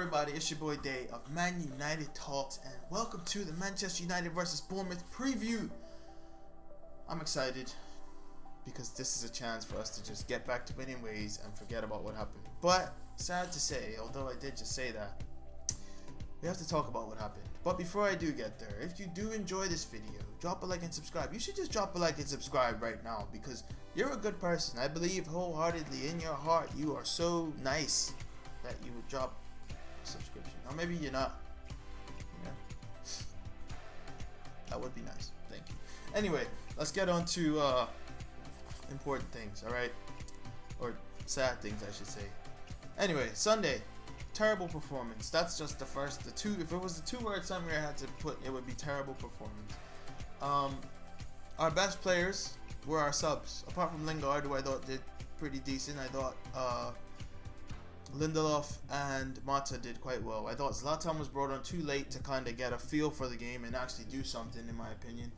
everybody? It's your boy Day of Man United Talks, and welcome to the Manchester United versus Bournemouth preview. I'm excited because this is a chance for us to just get back to winning ways and forget about what happened. But sad to say, although I did just say that, we have to talk about what happened. But before I do get there, if you do enjoy this video, drop a like and subscribe. You should just drop a like and subscribe right now because you're a good person. I believe wholeheartedly in your heart you are so nice that you would drop a subscription. Or maybe you're not. You know? That would be nice. Thank you. Anyway, let's get on to important things, alright? Or sad things, I should say. Anyway, Sunday. Terrible performance. That's just the two. If it was the two-word summary I had to put, it would be terrible performance. Our best players were our subs. Apart from Lingard, who I thought did pretty decent. I thought Lindelof and Mata did quite well. I thought Zlatan was brought on too late to kind of get a feel for the game and actually do something, in my opinion.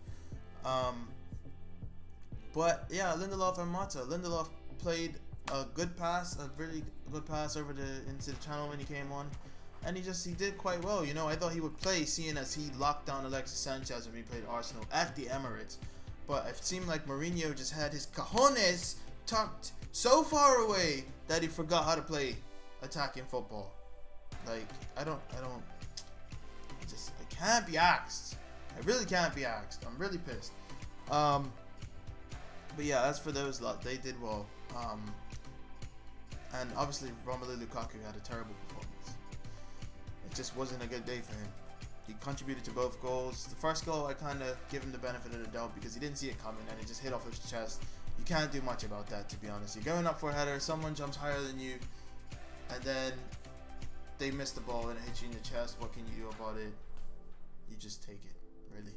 But yeah, Lindelof and Mata. Lindelof played a good pass, a really good pass into the channel when he came on, and he did quite well. You know, I thought he would play, seeing as he locked down Alexis Sanchez when he played Arsenal at the Emirates. But it seemed like Mourinho just had his cojones tucked so far away that he forgot how to play attacking football. Like, I can't be asked. I really can't be asked. I'm really pissed. But yeah, as for those lot, they did well. And obviously Romelu Lukaku had a terrible performance. It just wasn't a good day for him. He contributed to both goals. The first goal, I kind of give him the benefit of the doubt because he didn't see it coming and it just hit off his chest. You can't do much about that, to be honest. You're going up for a header, someone jumps higher than you, and then they miss the ball and it hits you in the chest. What can you do about it? You just take it, really.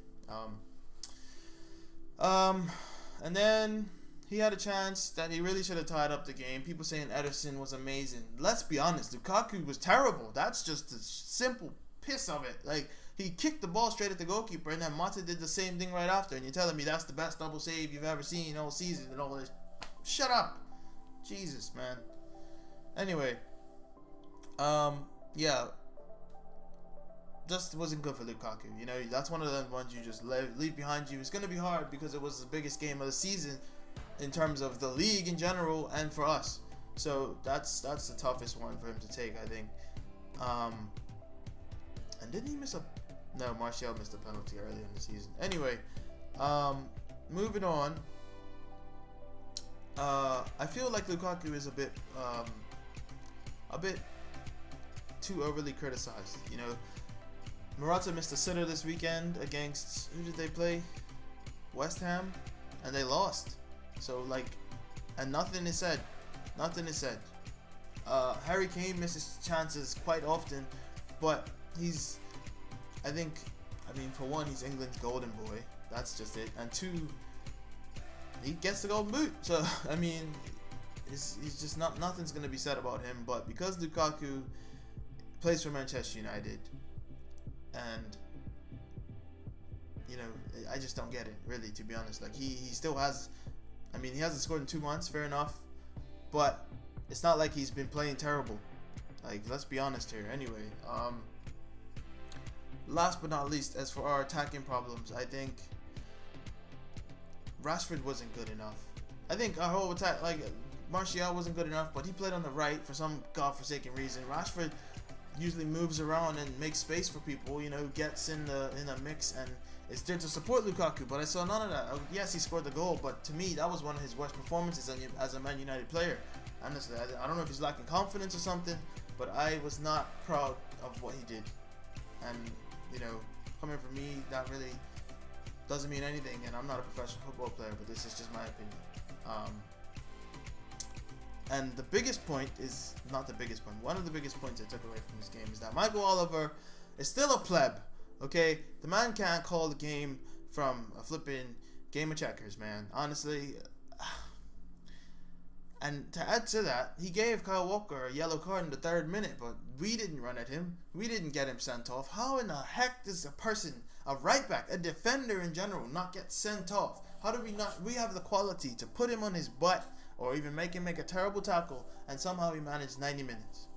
And then he had a chance that he really should have tied up the game. People saying Ederson was amazing. Let's be honest, Lukaku was terrible. That's just the simple piss of it. Like, he kicked the ball straight at the goalkeeper, and then Mata did the same thing right after. And you're telling me that's the best double save you've ever seen all season and all this? Shut up, Jesus, man. Anyway, yeah, just wasn't good for Lukaku. You know, that's one of the ones you just leave behind you. It's gonna be hard because it was the biggest game of the season in terms of the league in general and for us. So that's the toughest one for him to take, I think. And didn't he miss a... No, Martial missed a penalty earlier in the season. Anyway, moving on. I feel like Lukaku is a bit too overly criticized. You know, Morata missed a sitter this weekend against... Who did they play? West Ham? And they lost. So, like, and nothing is said. Nothing is said. Harry Kane misses chances quite often, but he's, I mean, for one, he's England's golden boy. That's just it. And two, he gets the golden boot. So, I mean, he's just nothing's going to be said about him. But because Lukaku plays for Manchester United, and, you know, I just don't get it, really, to be honest. Like, he still has... I mean, he hasn't scored in 2 months, fair enough. But it's not like he's been playing terrible. Like, let's be honest here. Anyway, last but not least, as for our attacking problems, I think Rashford wasn't good enough. I think our whole attack, like, Martial wasn't good enough, but he played on the right for some godforsaken reason. Rashford usually moves around and makes space for people, you know, gets in the mix and is there to support Lukaku, but I saw none of that. Yes, he scored the goal, but to me, that was one of his worst performances as a Man United player. Honestly, I don't know if he's lacking confidence or something, but I was not proud of what he did. And, you know, coming from me, that really doesn't mean anything, and I'm not a professional football player, but this is just my opinion. And the biggest point is, not the biggest point, one of the biggest points I took away from this game is that Michael Oliver is still a pleb. Okay, the man can't call the game from a flipping game of checkers, man. Honestly. And to add to that, he gave Kyle Walker a yellow card in the 3rd minute, but we didn't run at him. We didn't get him sent off. How in the heck does a person, a right back, a defender in general, not get sent off? How do we not? We have the quality to put him on his butt or even make him make a terrible tackle, and somehow he managed 90 minutes.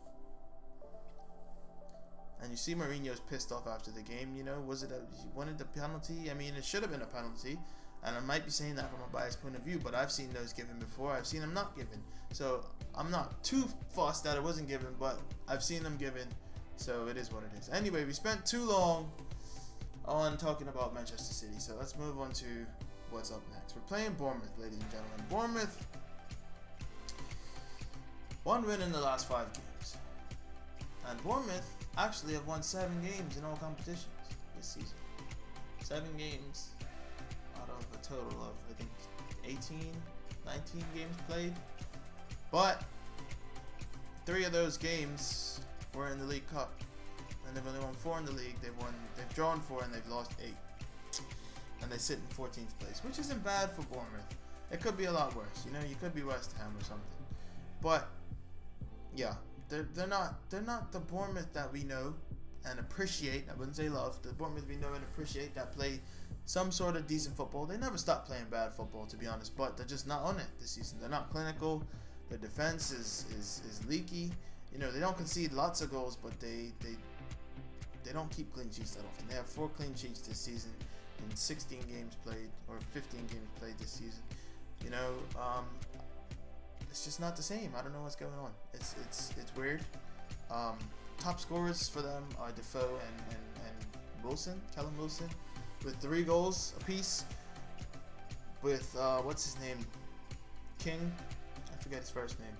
And you see Mourinho's pissed off after the game. You know, he wanted the penalty? I mean, it should have been a penalty. And I might be saying that from a biased point of view, but I've seen those given before. I've seen them not given. So I'm not too fussed that it wasn't given, but I've seen them given. So it is what it is. Anyway, we spent too long on talking about Manchester City. So let's move on to what's up next. We're playing Bournemouth, ladies and gentlemen. Bournemouth, 1 win in the last 5 games. And Bournemouth actually have won 7 games in all competitions this season. 7 games out of a total of, I think, 18, 19 games played. But 3 of those games were in the League Cup. And they've only won 4 in the league. They've drawn 4 and they've lost 8. And they sit in 14th place, which isn't bad for Bournemouth. It could be a lot worse. You know, you could be West Ham or something. But yeah, they're not the Bournemouth that we know and appreciate. I wouldn't say love. The Bournemouth we know and appreciate that play some sort of decent football. They never stop playing bad football, to be honest, but they're just not on it this season. They're not clinical. Their defense is leaky. You know, they don't concede lots of goals, but they don't keep clean sheets that often. They have 4 clean sheets this season in 16 games played, or 15 games played this season. You know, it's just not the same. I don't know what's going on. It's weird. Top scorers for them are Defoe and Wilson, Callum Wilson, with 3 goals apiece. With what's his name, King. I forget his first name.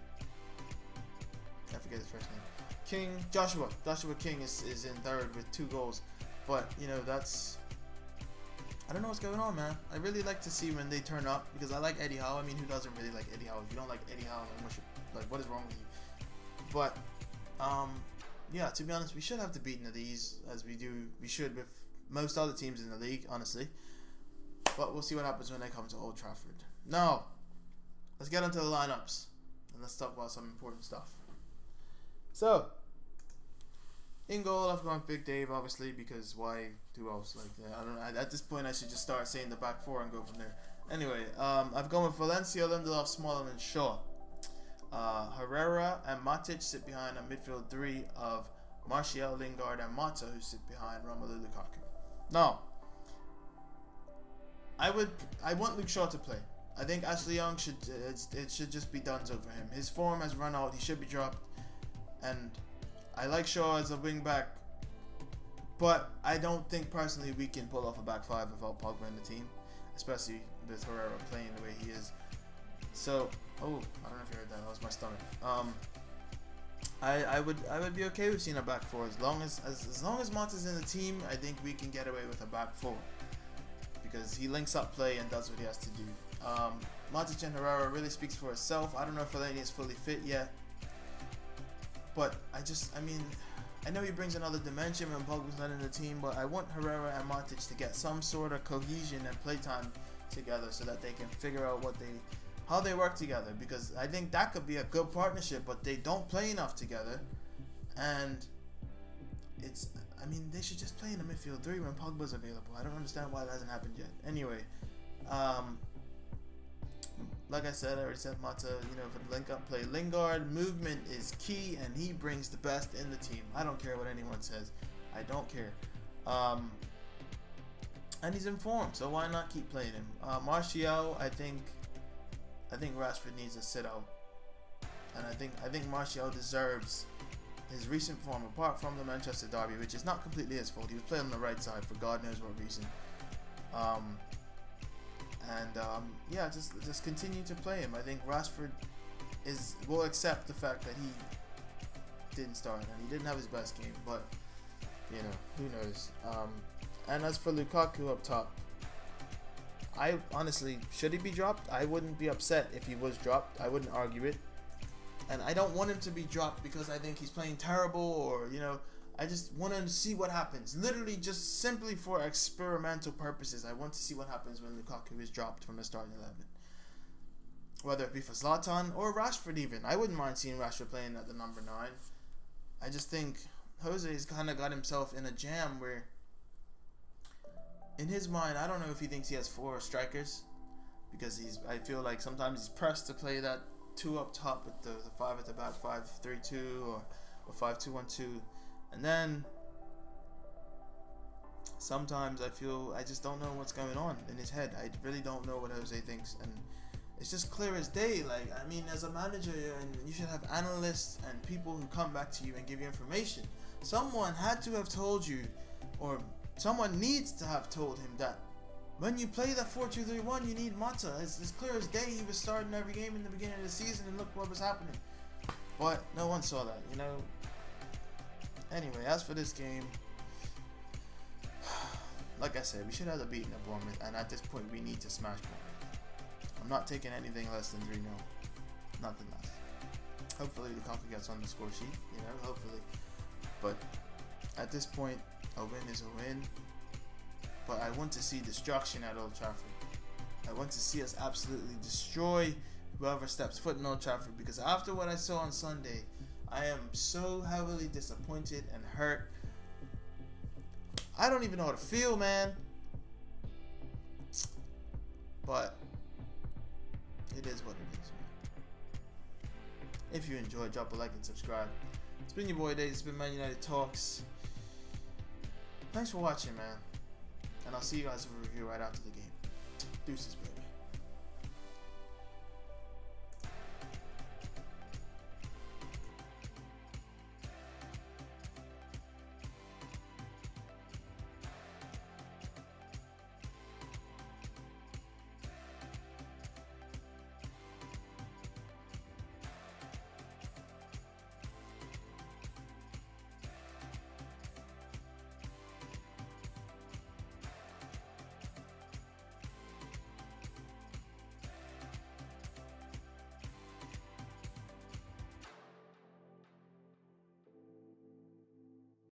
Joshua King is in 3rd with 2 goals. But you know, I don't know what's going on, man. I really like to see when they turn up, because I like Eddie Howe. I mean, who doesn't really like Eddie Howe? If you don't like Eddie Howe, then what is wrong with you? But yeah, to be honest, we should have the beating of these, as we should with most other teams in the league, honestly. But we'll see what happens when they come to Old Trafford. Now, let's get into the lineups and let's talk about some important stuff. So, in goal, I've gone Big Dave, obviously, because why do else? Like, I don't know. At this point, I should just start saying the back 4 and go from there. Anyway, I've gone with Valencia, Lindelof, Smalling, and Shaw. Herrera and Matic sit behind a midfield 3 of Martial, Lingard, and Mata, who sit behind Romelu Lukaku. Now, I want Luke Shaw to play. I think Ashley Young it should just be done over him. His form has run out. He should be dropped. And I like Shaw as a wing back, but I don't think personally we can pull off a back 5 without Pogba in the team, especially with Herrera playing the way he is. So, I don't know if you heard that. That was my stomach. I would be okay with seeing a back 4 as long as Monta's in the team. I think we can get away with a back 4 because he links up play and does what he has to do. Matic and Herrera really speaks for itself. I don't know if Fellaini is fully fit yet. But I know he brings another dimension when Pogba's not in the team, but I want Herrera and Matic to get some sort of cohesion and playtime together so that they can figure out how they work together, because I think that could be a good partnership, but they don't play enough together. And they should just play in the midfield 3 when Pogba's available. I don't understand why that hasn't happened yet. Anyway, like I said, I already said Mata, for the link-up play. Lingard, movement is key, and he brings the best in the team. I don't care what anyone says. I don't care. And he's in form, so why not keep playing him? Martial, I think Rashford needs to sit out. And I think Martial deserves his recent form, apart from the Manchester derby, which is not completely his fault. He was playing on the right side for God knows what reason. Just continue to play him. I think Rashford will accept the fact that he didn't start and he didn't have his best game, but who knows. And as for Lukaku up top, I honestly, should he be dropped? I wouldn't be upset if he was dropped. I wouldn't argue it. And I don't want him to be dropped because I think he's playing terrible, or I just want to see what happens. Literally, just simply for experimental purposes, I want to see what happens when Lukaku is dropped from the starting 11. Whether it be for Zlatan or Rashford even. I wouldn't mind seeing Rashford playing at the number 9. I just think Jose's kind of got himself in a jam where, in his mind, I don't know if he thinks he has 4 strikers, because I feel like sometimes he's pressed to play that 2 up top with the 5 at the back, 5-3-2 or 5-2-1-2. And then sometimes I feel I just don't know what's going on in his head. I really don't know what Jose thinks, and it's just clear as day. Like, I mean, as a manager, and you should have analysts and people who come back to you and give you information. Someone had to have told you, or someone needs to have told him that when you play that 4-2-3-1, you need Mata. It's clear as day. He was starting every game in the beginning of the season, and look what was happening. But no one saw that, you know. Anyway, as for this game, like I said, we should have beaten the Bournemouth, and at this point, we need to smash Bournemouth. I'm not taking anything less than 3-0. Nothing less. Hopefully, Lukaku gets on the score sheet, you know, hopefully. But at this point, a win is a win. But I want to see destruction at Old Trafford. I want to see us absolutely destroy whoever steps foot in Old Trafford, because after what I saw on Sunday, I am so heavily disappointed and hurt. I don't even know how to feel, man. But it is what it is, man. If you enjoyed, drop a like and subscribe. It's been your boy Days. It's been Man United Talks. Thanks for watching, man. And I'll see you guys for a review right after the game. Deuces, bro.